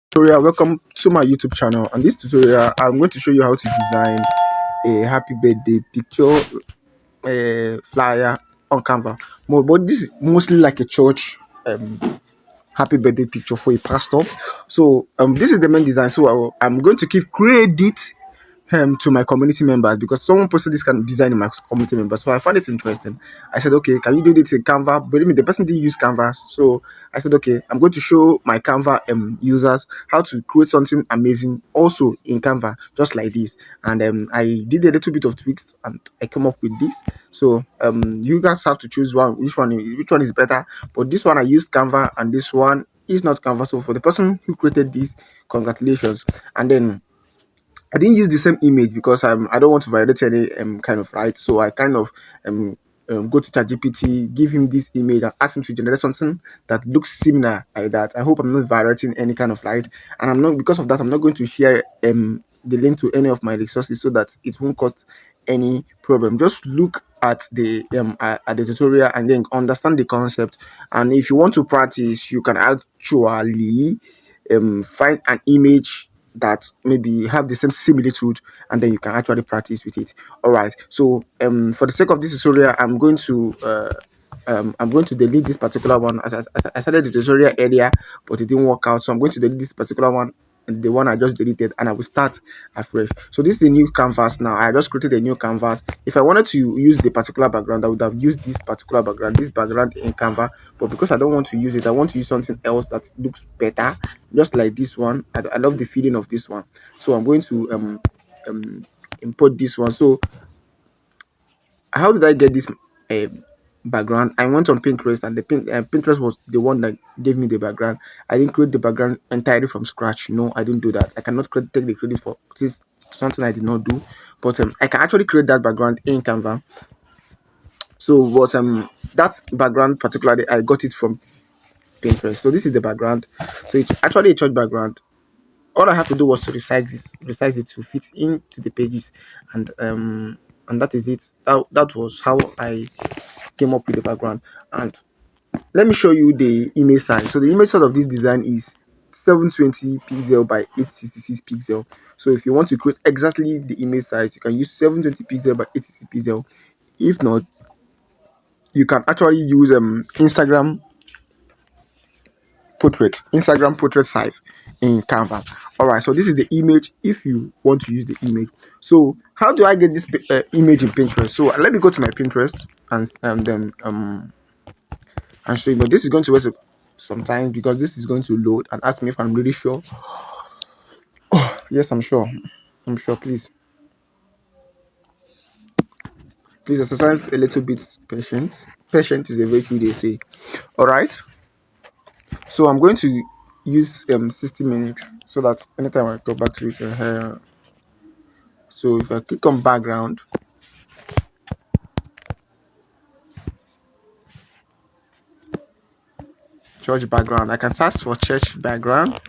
Tutorial, welcome to my YouTube channel. On this tutorial I'm going to show you how to design a happy birthday picture flyer on Canva. But this is mostly like a church happy birthday picture for a pastor. So this is the main design. So I'm going to give credit to my community members because someone posted this kind of design in my community members. So I found it interesting. I said, okay, can you do this in Canva? Believe me, the person didn't use Canva. So I said, okay, I'm going to show my Canva users how to create something amazing also in Canva, just like this. And I did a little bit of tweaks and I came up with this. So you guys have to choose which one is better. But this one I used Canva and this one is not Canva. So for the person who created this, congratulations. And then I didn't use the same image because I don't want to violate any kind of right. So I kind of go to ChatGPT, give him this image, and ask him to generate something that looks similar like that. I hope I'm not violating any kind of right, and I'm not because of that. I'm not going to share the link to any of my resources so that it won't cause any problem. Just look at the tutorial and then understand the concept. And if you want to practice, you can actually find an image that maybe have the same similitude and then you can actually practice with it. All right, so for the sake of this tutorial I'm going to delete this particular one as I started the tutorial earlier but it didn't work out, so I'm going to delete this particular one, the one I just deleted, and I will start afresh. So this is a new canvas. Now I just created a new canvas. If I wanted to use the particular background, I would have used this particular background, this background in Canva, but because I don't want to use it, I want to use something else that looks better, just like this one. I love the feeling of this one, so I'm going to um import this one. So how did I get this uh, background? I went on Pinterest, and the Pinterest was the one that gave me the background. I didn't create the background entirely from scratch. No, I didn't do that. I cannot take the credit for this. Something I did not do, but I can actually create that background in Canva. So what that background particularly I got it from Pinterest. So this is the background. So it's actually a church background. All I have to do was to resize it to fit into the pages, and that is it. That was how I came up with the background. And let me show you the image size. So the image size of this design is 720 pixel by 866 pixel. So if you want to create exactly the image size, you can use 720 pixel by 866 pixel. If not, you can actually use Instagram portrait size in Canva. All right, so this is the image if you want to use the image. So how do I get this image in Pinterest? So let me go to my Pinterest and then and show you. But this is going to waste some time because this is going to load and ask me if I'm really sure. Yes, I'm sure. I'm sure. Please exercise a little bit patience. Patience is a virtue, they say. All right. So I'm going to use 60 minutes so that anytime I go back to it, so if I click on background, church background, I can search for church background,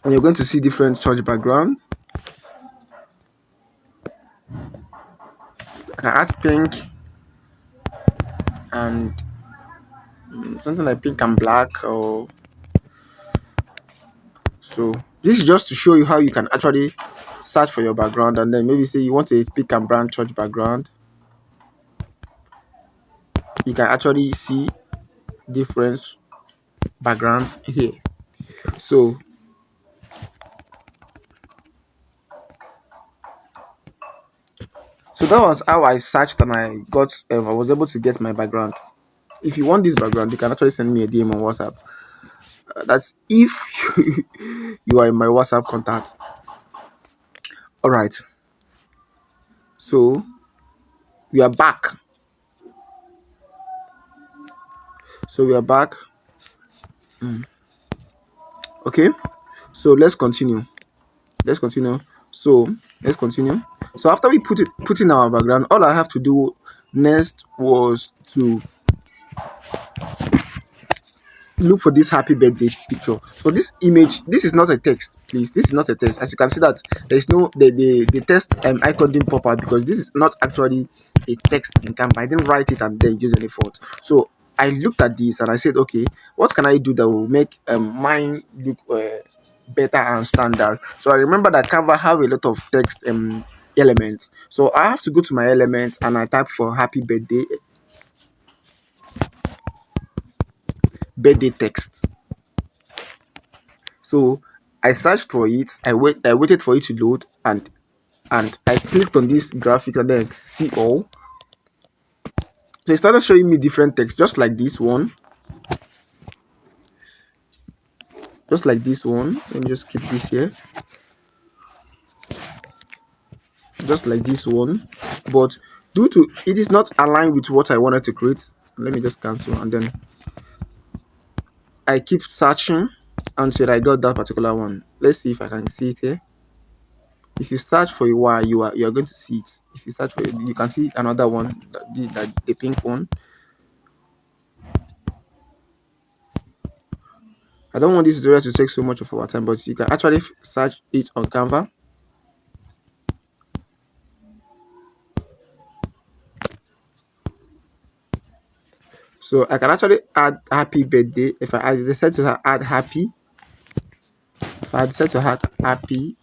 and you're going to see different church background. I can add pink and something like pink and black, or so this is just to show you how you can actually search for your background, and then maybe say you want a pink and brown church background. You can actually see different backgrounds here. So that was how I searched and I was able to get my background. If you want this background, you can actually send me a DM on WhatsApp. That's if you are in my WhatsApp contacts. All right, so we are back. Okay, so let's continue. So let's continue. So after we put in our background, all I have to do next was to look for this happy birthday picture. So this image, this is not a text, please. This is not a text. As you can see that there is no the text icon didn't pop out because this is not actually a text in Canva. I didn't write it and then use any font. So I looked at this and I said, okay, what can I do that will make mine look better and standard? So I remember that Canva have a lot of text elements. So I have to go to my element and I type for happy birthday text. So I searched for it. I waited for it to load, and I clicked on this graphic and then see all. So it started showing me different text, just like this one. Just like this one. Let me just keep this here. Just like this one. But due to it is not aligned with what I wanted to create, let me just cancel, and then I keep searching until I got that particular one. Let's see if I can see it here. If you search for a while, you are going to see it. If you search for it, you can see another one, the pink one. I don't want this tutorial to take so much of our time, but you can actually search it on Canva. So I can actually add happy birthday. If I decide to add happy, if I decide to add happy,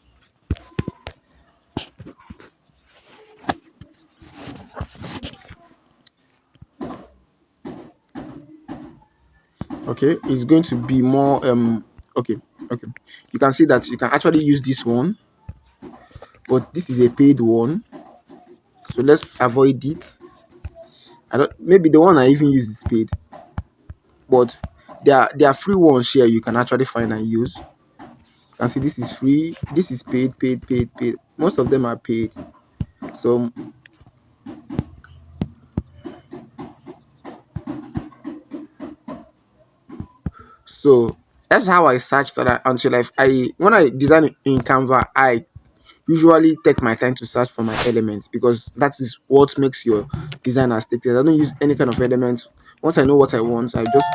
okay, it's going to be more okay. You can see that you can actually use this one, but this is a paid one, so let's avoid it. Maybe the one I even use is paid, but there are free ones here you can actually find and use. You can see this is free, this is paid. Most of them are paid. So that's how I searched that until I when I design in Canva, I usually take my time to search for my elements, because that is what makes your design aesthetic. I don't use any kind of elements. Once I know what I want, I just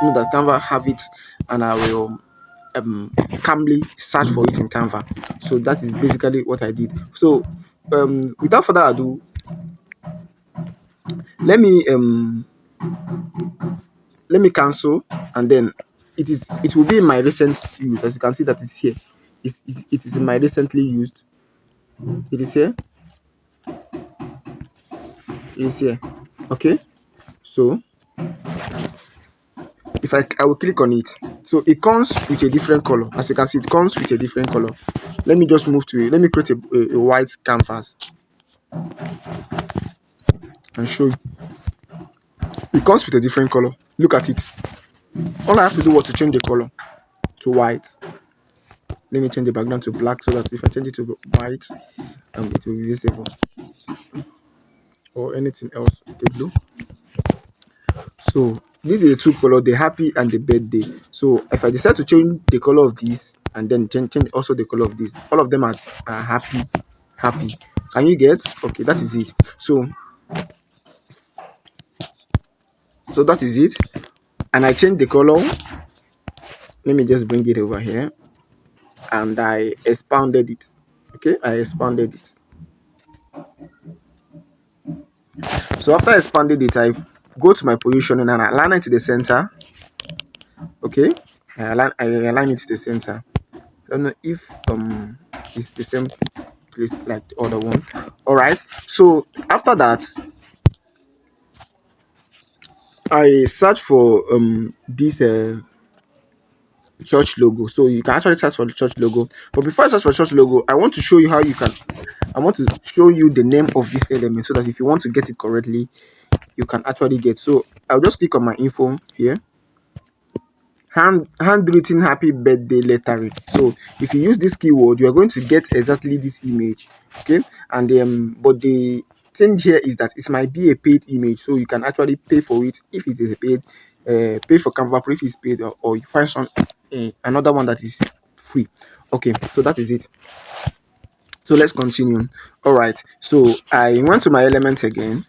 know that Canva have it, and I will calmly search for it in Canva. So that is basically what I did. So without further ado, let me cancel, and then it will be in my recent use. As you can see, that is here. It is in my recently used. It is here. It is here. Okay. So if I will click on it, so it comes with a different color. As you can see, it comes with a different color. Let me just move to it. Let me create a white canvas and show you. It comes with a different color. Look at it. All I have to do was to change the color to white. Let me change the background to black, so that if I change it to white, it will be visible, or anything else with a blue. So these are the two colors, the happy and the birthday. So if I decide to change the color of this, and then change also the color of this, all of them are happy. Can you get? Okay, that is it. So that is it. And I change the color. Let me just bring it over here, and I expanded it. Okay, I expanded it. So after I expanded it, I go to my positioning and I align it to the center. Okay, I align it to the center. I don't know if it's the same place like the other one. All right. So after that, I search for this church logo. So you can actually search for the church logo. But before I search for church logo, I want to show you how you can. I want to show you the name of this element, so that if you want to get it correctly, you can actually get. So I'll just click on my info here. Handwritten happy birthday lettering. So if you use this keyword, you are going to get exactly this image. Okay, and but the thing here is that it might be a paid image, so you can actually pay for it if it is a paid. Pay for Canva if it's paid, or you find some another one that is free. Okay, so that is it. So let's continue. All right, so I went to my elements again.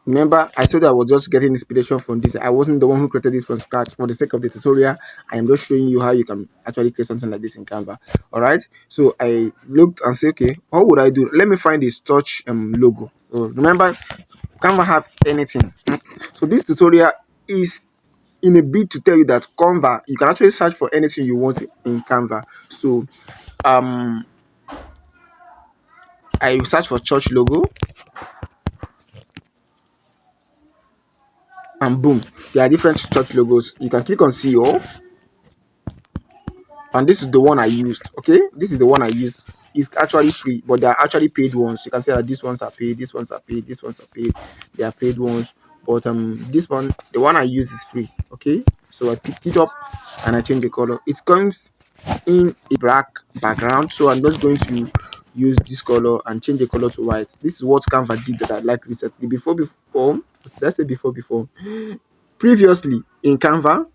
Remember, I told you I was just getting inspiration from this. I wasn't the one who created this from scratch. For the sake of the tutorial, I am just showing you how you can actually create something like this in Canva. All right. So I looked and said, okay, what would I do? Let me find this touch logo. So remember, Canva have anything. So this tutorial is in a bid to tell you that Canva, you can actually search for anything you want in Canva. So um I search for church logo, and boom, there are different church logos. You can click on see all, and this is the one I used. Okay, this is the one I used. It's actually free, but they are actually paid ones. You can see that these ones are paid, these ones are paid, these ones are paid. They are paid ones, but this one, the one I use, is free. Okay, so I picked it up and I changed the color. It comes in a black background, so I'm just going to use this color and change the color to white. This is what Canva did that I like recently. Before, let's say before, previously in Canva,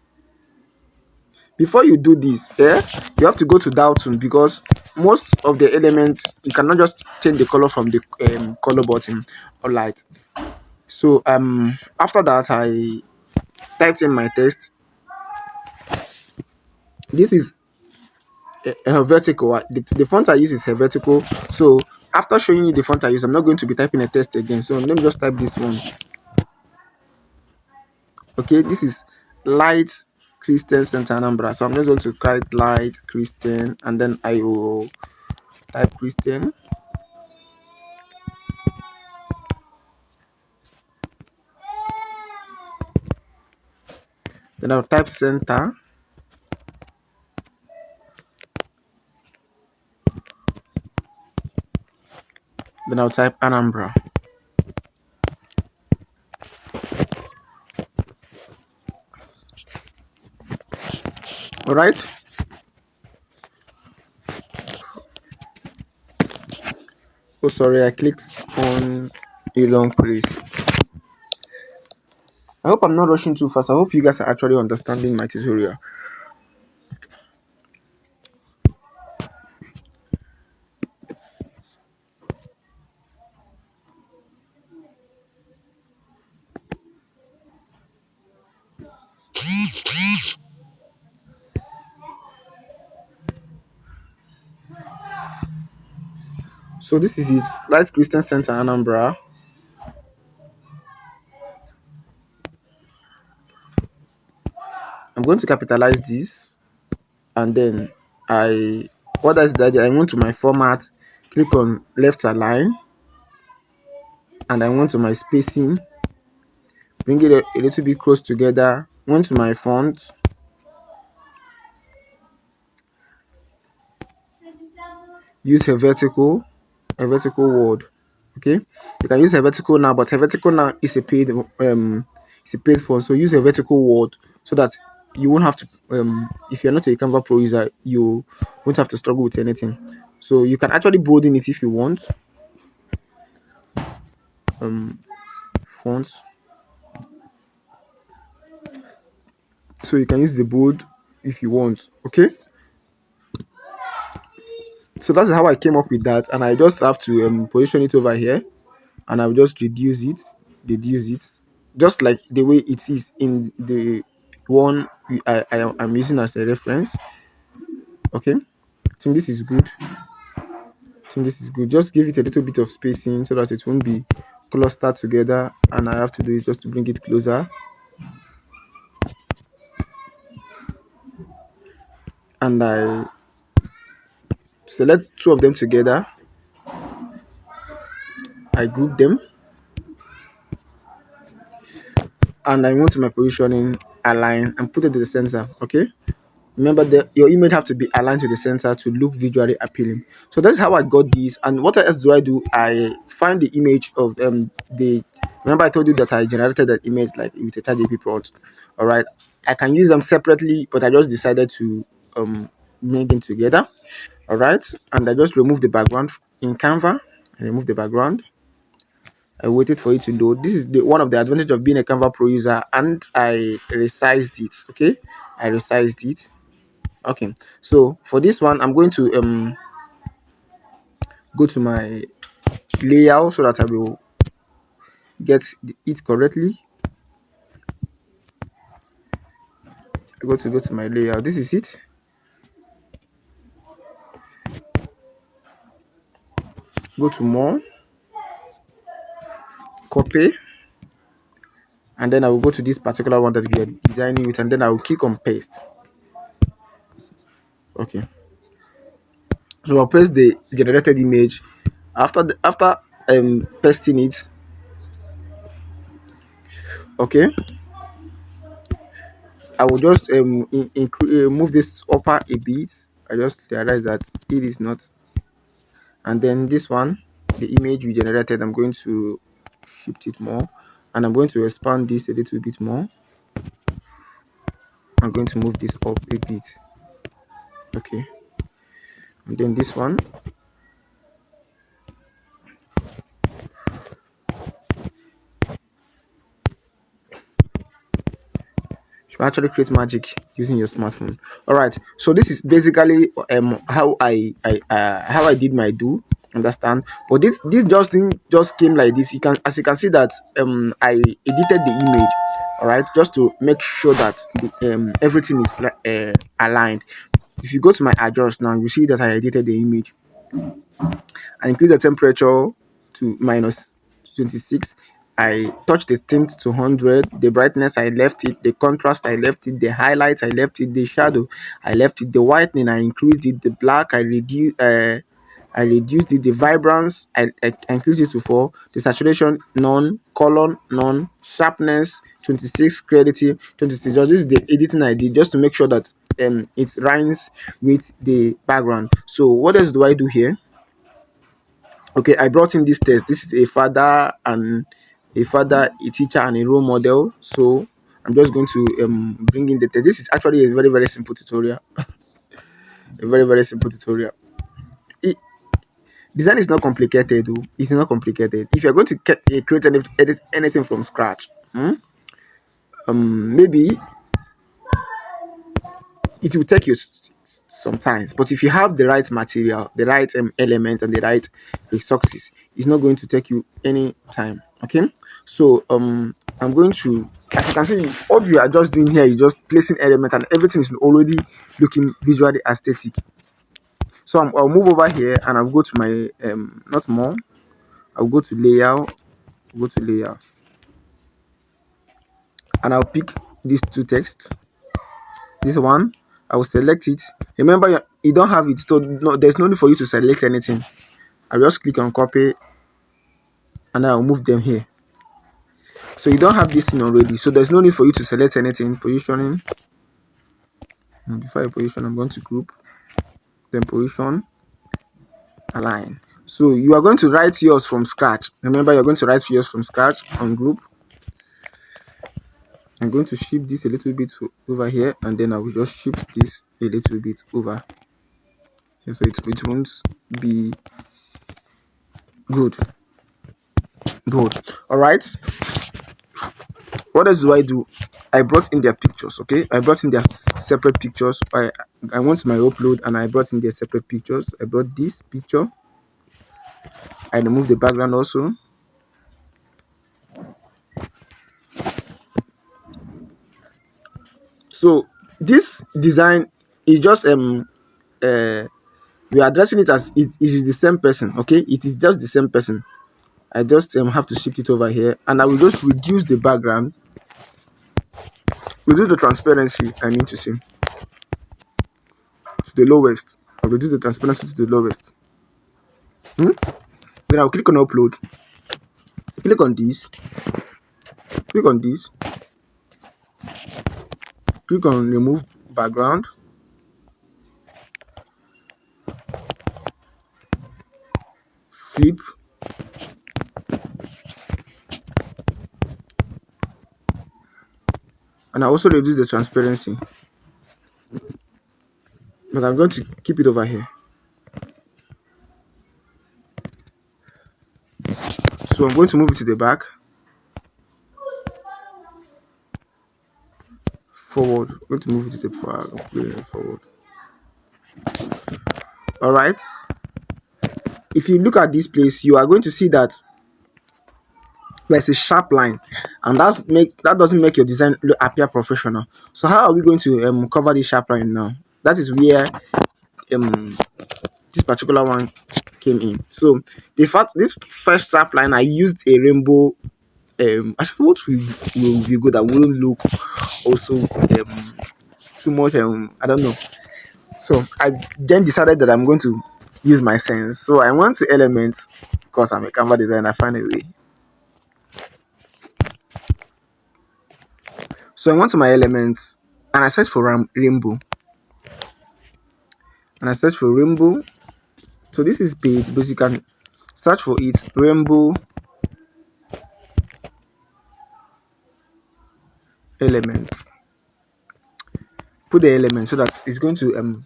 before you do this, you have to go to Dalton, because most of the elements you cannot just change the color from the color button or light. So after that, I typed in my text. This is a vertical. The font I use is a vertical. So after showing you the font I use, I'm not going to be typing a text again. So let me just type this one. Okay, this is Light Christian Center Anambra. So I'm just going to write Light Christian, and then I will type Christian. Then I'll type center. Then I'll type Anambra. All right. Oh, sorry, I clicked on a long place. I hope I'm not rushing too fast. I hope you guys are actually understanding my tutorial. So this is it. Light Christian Center Anambra. I'm going to capitalize this, and then what is that? I went to my format, click on left align, and I went to my spacing, bring it a little bit close together, went to my font, use a vertical word. Okay, you can use a vertical now, but a vertical now is a paid font. So use a vertical word so that you won't have to if you're not a Canva pro user, you won't have to struggle with anything. So you can actually bold in it if you want. Fonts. So you can use the bold if you want. Okay. So that's how I came up with that, and I just have to position it over here, and I'll just reduce it, just like the way it is in the one I'm using as a reference. Okay, I think this is good. Just give it a little bit of spacing so that it won't be clustered together, and I have to do it just to bring it closer, and I select two of them together. I group them, and I went to my positioning, align, and put it to the center. Okay, remember that your image have to be aligned to the center to look visually appealing. So that's how I got this. And what else do? I find the image of the remember I told you that I generated that image like with a ChatGPT prompt. All right, I can use them separately, but I just decided to bring them together. All right, and I just remove the background in Canva. I remove the background. I waited for it to load. This is the one of the advantage of being a Canva Pro user, and I resized it. Okay, I resized it. Okay, so for this one, I'm going to go to my layout so that I will get it correctly. I go to my layout. This is it. Go to more, copy, and then I will go to this particular one that we are designing with, and then I will click on paste. Okay, so I'll paste the generated image. After pasting it, okay, I will just move this upper a bit. I just realize that it is not. And then this one, the image we generated, I'm going to shift it more, and I'm going to expand this a little bit more. I'm going to move this up a bit. Okay, and then this one, you actually create magic using your smartphone. All right, so this is basically how I did my do, understand. But this just thing just came like this. You can, as you can see that I edited the image, all right, just to make sure that everything is aligned. If you go to my adjust now, you see that I edited the image. I increase the temperature to -26. I touched the tint to 100. The brightness, I left it. The contrast, I left it. The highlights, I left it. The shadow, I left it. The whitening, I increased it. The black, I reduced it. The vibrance, I increased it to 4. The saturation, none. Color, none. Sharpness, 26. Clarity, 26. Just this is the editing I did just to make sure that it rhymes with the background. So what else do I do here? Okay, I brought in this test. This is a father, a teacher, and a role model. So I'm just going to bring in the test. This is actually a very, very simple tutorial. A very, very simple tutorial. It, design is not complicated, though. It's not complicated. If you're going to create edit anything from scratch, maybe it will take you sometimes, but if you have the right material, the right element, and the right resources, it's not going to take you any time. Okay, so I'm going to, as you can see, all we are just doing here is just placing element, and everything is already looking visually aesthetic. So I'll move over here, and I'll go to my not more, I'll go to layout, and I'll pick these two text. This one, I will select it. Remember, you don't have it, so no, there's no need for you to select anything. I'll just click on copy, and I'll move them here. So you don't have this thing already, so there's no need for you to select anything. Positioning, and before I position, I'm going to group, then position, align. So you are going to write yours from scratch. Remember, you're going to write yours from scratch on group. I'm going to shift this a little bit over here, and then I will just shift this a little bit over here, so it won't be good. All right, what else do I do? I brought in their pictures. Okay, I brought in their separate pictures. I went to my upload, and I brought in their separate pictures. I brought this picture. I removed the background also. So this design is just we are addressing it as it is the same person. Okay, it is just the same person. I just have to shift it over here, and I will just reduce the background, reduce the transparency. I need to see to the lowest. I'll reduce the transparency to the lowest. Then I'll click on upload. Click on this. Click on this. Click on remove background. Flip. And I also reduce the transparency, but I'm going to keep it over here. So I'm going to move it to the back, forward. I'm going to move it to the back, forward. All right. If you look at this place, you are going to see that there's a sharp line, and that doesn't make your design appear professional. So how are we going to cover this sharp line now? That is where this particular one came in. So this first sharp line, I used a rainbow I said what will be good that wouldn't look also too much I don't know. So I then decided that I'm going to use my sense. So I went to elements because I'm a Canva designer. I find a way. So I went to my elements and I searched for rainbow. And I searched for rainbow. So this is paid, but you can search for it. Rainbow elements. Put the element so that it's going to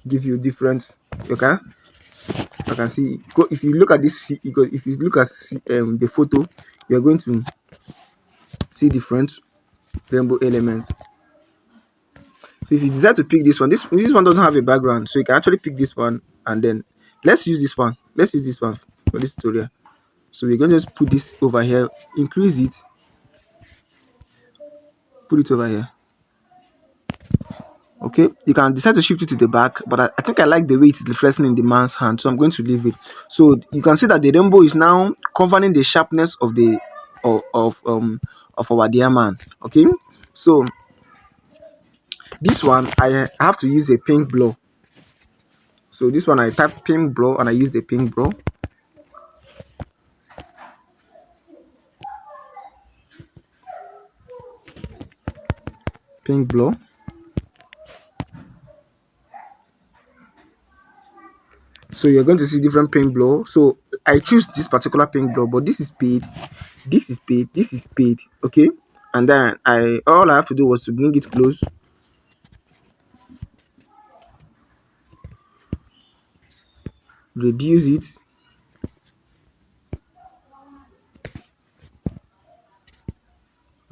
give you different. Okay, I can see. Go if you look at this. If you look at the photo, you're going to see different rainbow elements. So if you decide to pick this one doesn't have a background, so you can actually pick this one and then let's use this one. Let's use this one for this tutorial. So we're going to just put this over here, increase it, put it over here. Okay, you can decide to shift it to the back, but I think I like the way it's reflecting in the man's hand, so I'm going to leave it. So you can see that the rainbow is now covering the sharpness of the of our dear man. Okay, so this one I have to use a pink blur. So this one I type pink blur and I use the pink blur. Pink blur. So you're going to see different pink blur. So I choose this particular pink blur, but this is paid, this is paid, this is paid. Okay, and then all I have to do was to bring it close, reduce it,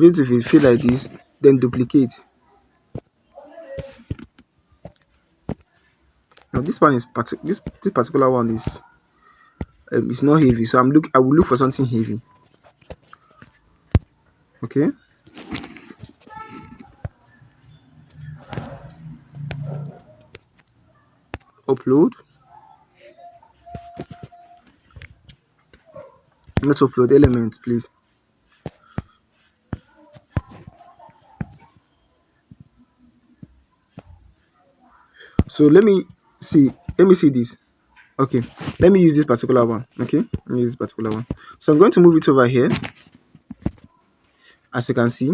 if it feel like this, then duplicate. Now this one is this particular one is it's not heavy, so I will look for something heavy. Okay, upload. Let's upload elements, please. So let me see this. Okay, let me use this particular one. Okay, let me use this particular one. So I'm going to move it over here, as you can see,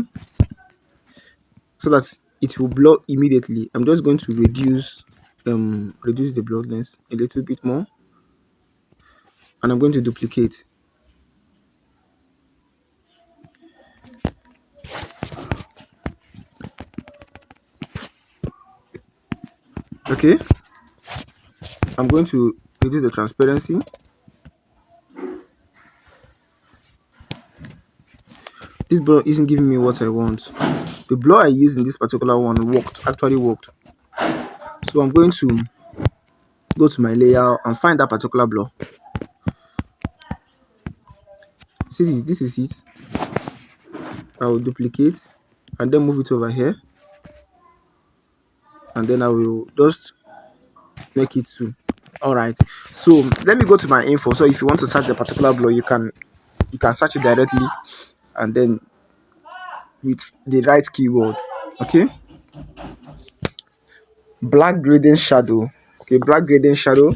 so that it will blur immediately. I'm just going to reduce the blurriness a little bit more, and I'm going to duplicate. Okay, I'm going to reduce the transparency. This blur isn't giving me what I want. The blur I used in this particular one actually worked. So I'm going to go to my layer and find that particular blur. See this is it. I will duplicate and then move it over here, and then I will just make it 2. All right, so let me go to my info. So if you want to search the particular blur, you can search it directly and then with the right keyword. Okay, black gradient shadow. Okay, black gradient shadow.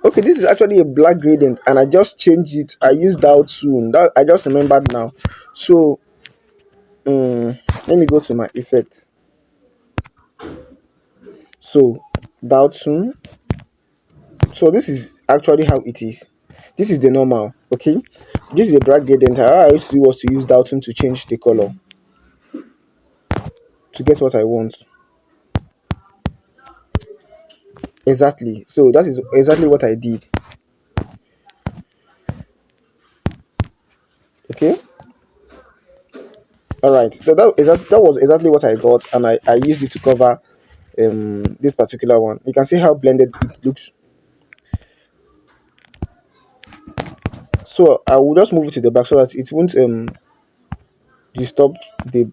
Okay, this is actually a black gradient and I just changed it. I used out soon. That I just remembered now. So let me go to my effect. So down soon. So this is actually how it is. This is the normal. Okay, this is a black gradient. How I used to do was to use Dalton to change the color to get what I want. Exactly. So that is exactly what I did. Okay. All right. So that was exactly what I got, and I used it to cover this particular one. You can see how blended it looks. So I will just move it to the back so that it won't disturb the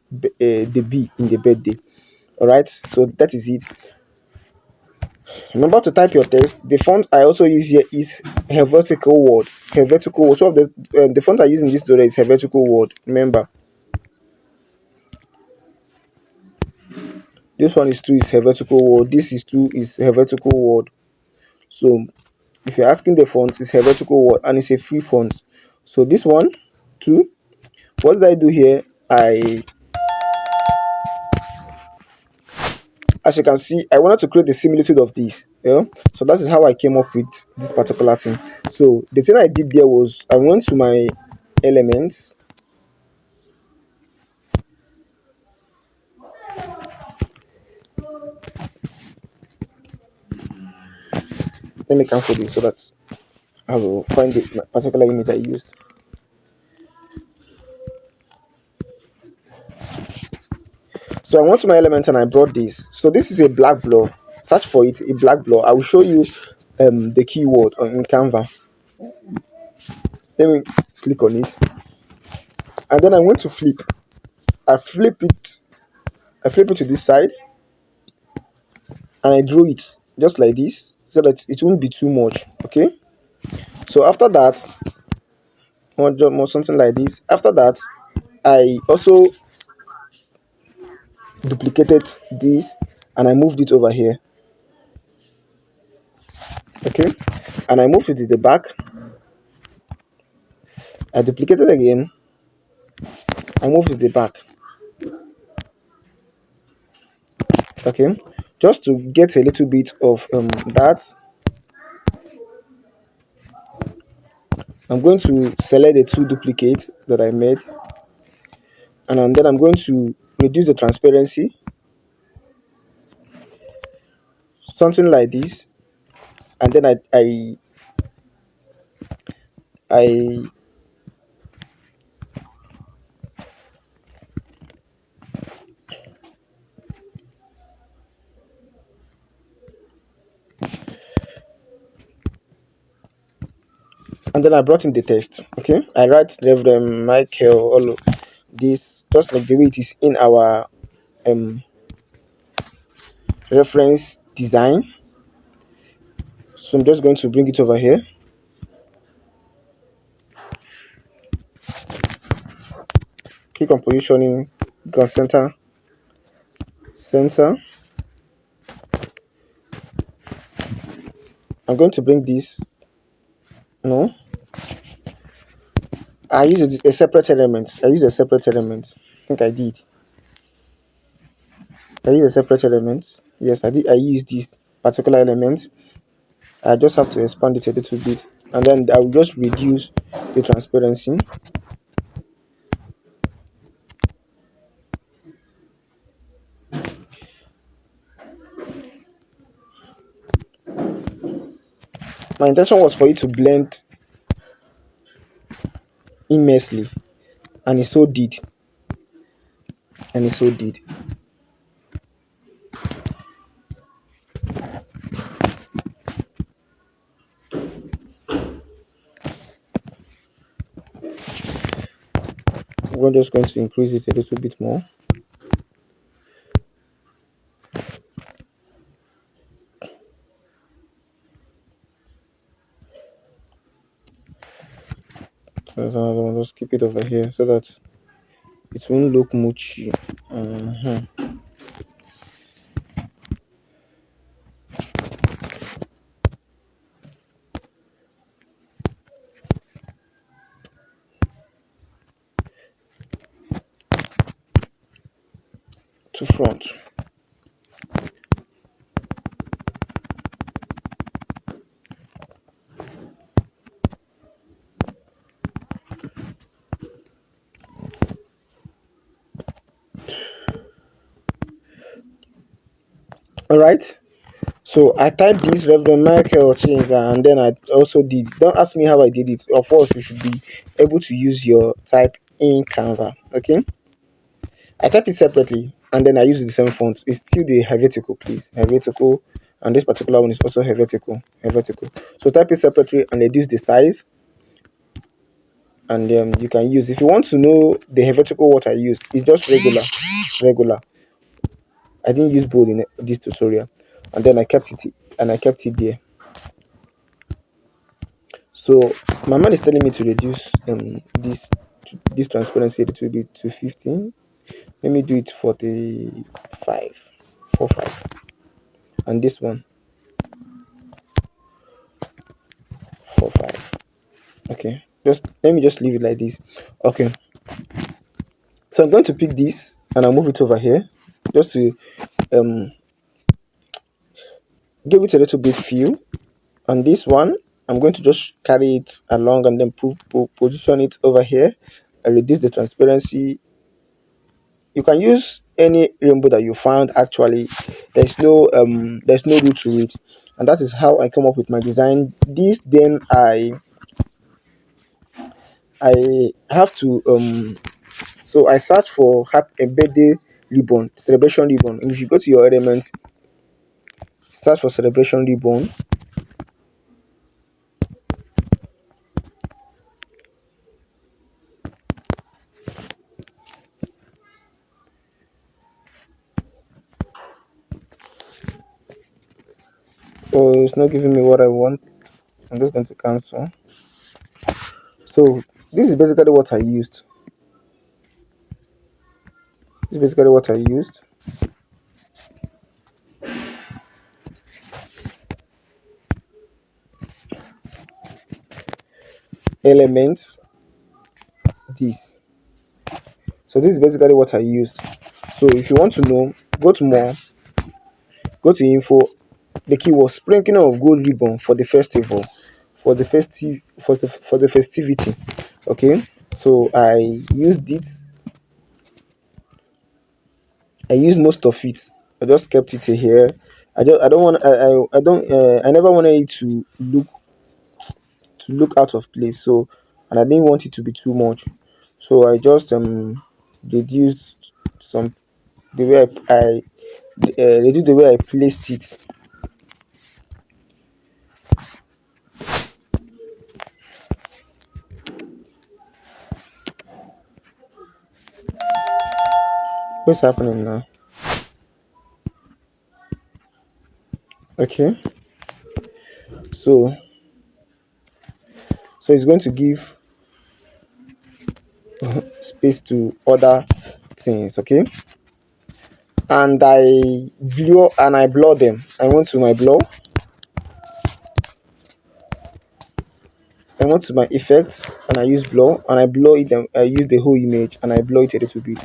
B in the birthday. All right. So that is it. Remember to type your text. The font I also use here is Helvetica Word. Helvetica Word. So of the font I use in this tutorial is Helvetica Word. Remember, this one is 2 is Helvetica Word. This is 2 is Helvetica Word. So if you're asking the font, it's Helvetica Word and it's a free font. So this one, 2. What did I do here? As you can see, I wanted to create the similitude of this. Yeah. So that is how I came up with this particular thing. So the thing I did there was I went to my elements. Let me cancel this so that I will find the particular image I used. So I went to my element and I brought this. So this is a black blur. Search for it, a black blur. I will show you the keyword in Canva. Let me click on it. And then I went to flip. I flip it to this side and I drew it just like this so that it won't be too much. Okay. So after that, more something like this. After that, I also duplicated this and I moved it over here. Okay, and I moved it to the back. I duplicated again. I moved to the back. Okay, just to get a little bit of that, I'm going to select the 2 duplicates that I made, and then I'm going to reduce the transparency, something like this, and then I and then I brought in the text. Okay, I write Reverend Michael, all of this just like the way it is in our reference design. So I'm just going to bring it over here. Click on positioning, go center. I'm going to bring this. No, I use a separate element. I use a separate element. I think I did. I use a separate element. Yes, I did. I use this particular element. I just have to expand it a little bit, and then I will just reduce the transparency. My intention was for it to blend immensely, and it so did. We're just going to increase it a little bit more. So I'll just keep it over here so that it won't look mushy. To front. All right. So I typed this Reverend Michael Chinga, and then I also did. Don't ask me how I did it. Of course, you should be able to use your type in Canva. Okay. I type it separately, and then I use the same font. It's still the Helvetica, please. Helvetica, and this particular one is also Helvetica. So type it separately and reduce the size. And you can use, if you want to know the Helvetica what I used, it's just regular. I didn't use bold in this tutorial, and then I kept it and I kept it there. So my mind is telling me to reduce this transparency a little bit to 15. Let me do it 45, 45, and this one 45. Okay, just let me just leave it like this. Okay, so I'm going to pick this and I'll move it over here just to um give it a little bit feel. And this one, I'm going to just carry it along and then position it over here and reduce the transparency. You can use any rainbow that you found. Actually, there's no rule to it, and that is how I come up with my design. This then I have to so I search for a birthday ribbon, celebration ribbon. And if you go to your elements, search for celebration ribbon. Oh, it's not giving me what I want. I'm just going to cancel. So this is basically what I used. This is basically what I used. Elements, this. So this is basically what I used. So if you want to know, go to more, go to info. The keyword sprinkling of gold ribbon for the festival, for the festivity. Okay. So I used it. I used most of it. I just kept it here. I don't want I don't I never wanted it to look out of place. So, and I didn't want it to be too much. So I just reduced some the way I reduced the way I placed it. What's happening now? Okay. So it's going to give space to other things. Okay. And I blur them. I went to my blur. I went to my effects and I use blur and I blur it. I use the whole image and I blur it a little bit.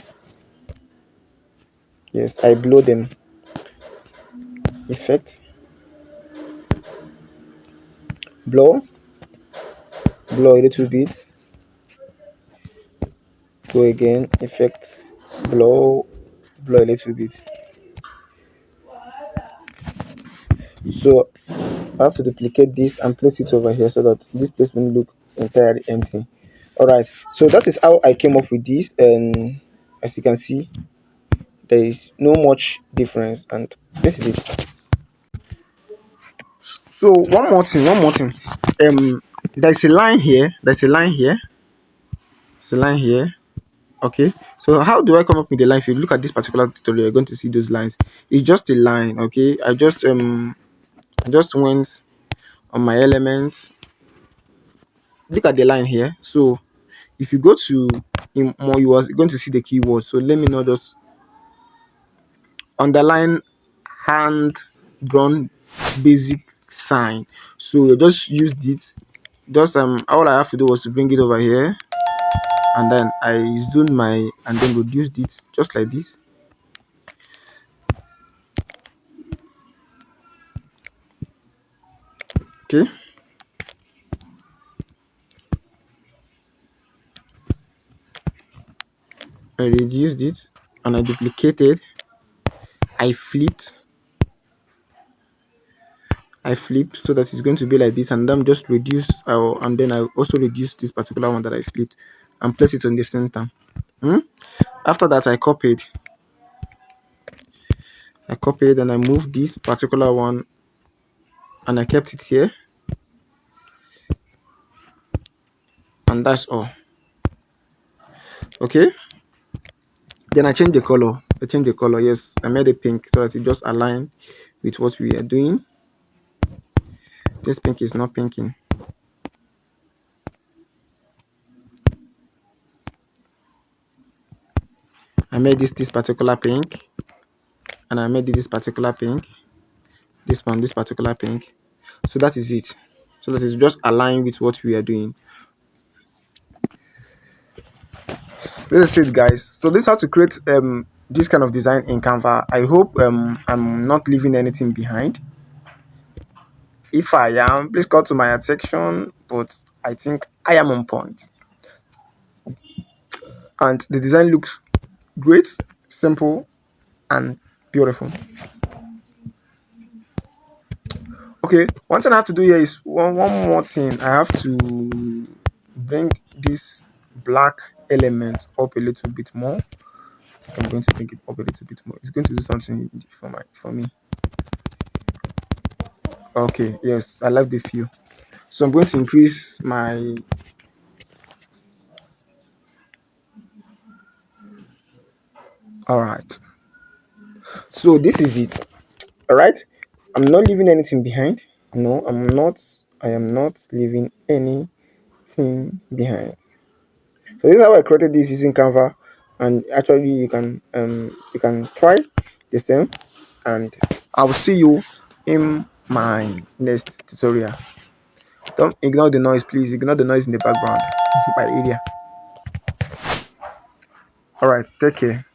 Yes, I blur them. Effects, blur, blur a little bit. Go again. Effects, blur, blur a little bit. So I have to duplicate this and place it over here so that this place will look entirely empty. All right. So that is how I came up with this, and as you can see, there is no much difference, and this is it. So one more thing. There's a line here. There's a line here. There's a line here. Okay. So how do I come up with the line? If you look at this particular tutorial, you're going to see those lines. It's just a line. Okay. I just went on my elements. Look at the line here. So if you go to in more, you was going to see the keyword. So let me know, just underline hand drawn basic sign. So you just use this. Just all I have to do was to bring it over here, and then I zoom my and then reduce it just like this. Okay. I reduced it and I duplicated. I flipped. I flipped so that it's going to be like this, and then just reduce and then I also reduce this particular one that I flipped and place it on the center. After that, I copied and I moved this particular one and I kept it here, and that's all. Okay. Then I changed the color. Yes, I made it pink so that it just aligned with what we are doing. This pink is not pinking. I made this particular pink, and I made this particular pink. This particular pink. So that is it. So that is just align with what we are doing. This is it, guys. So this is how to create this kind of design in Canva. I hope I'm not leaving anything behind. If I am, please go to my ad section. But I think I am on point, and the design looks great, simple, and beautiful. Okay, one thing I have to do here is one more thing. I have to bring this black element up a little bit more. I think I'm going to bring it up a little bit more. It's going to do something for me. Okay, yes, I like the feel. So I'm going to increase my. All right. So this is it. All right. I'm not leaving anything behind. No, I'm not. I am not leaving anything behind. So this is how I created this using Canva, and actually you can try the same, and I will see you in my next tutorial. Don't ignore the noise, please. Ignore the noise in the background. My area. All right, take care.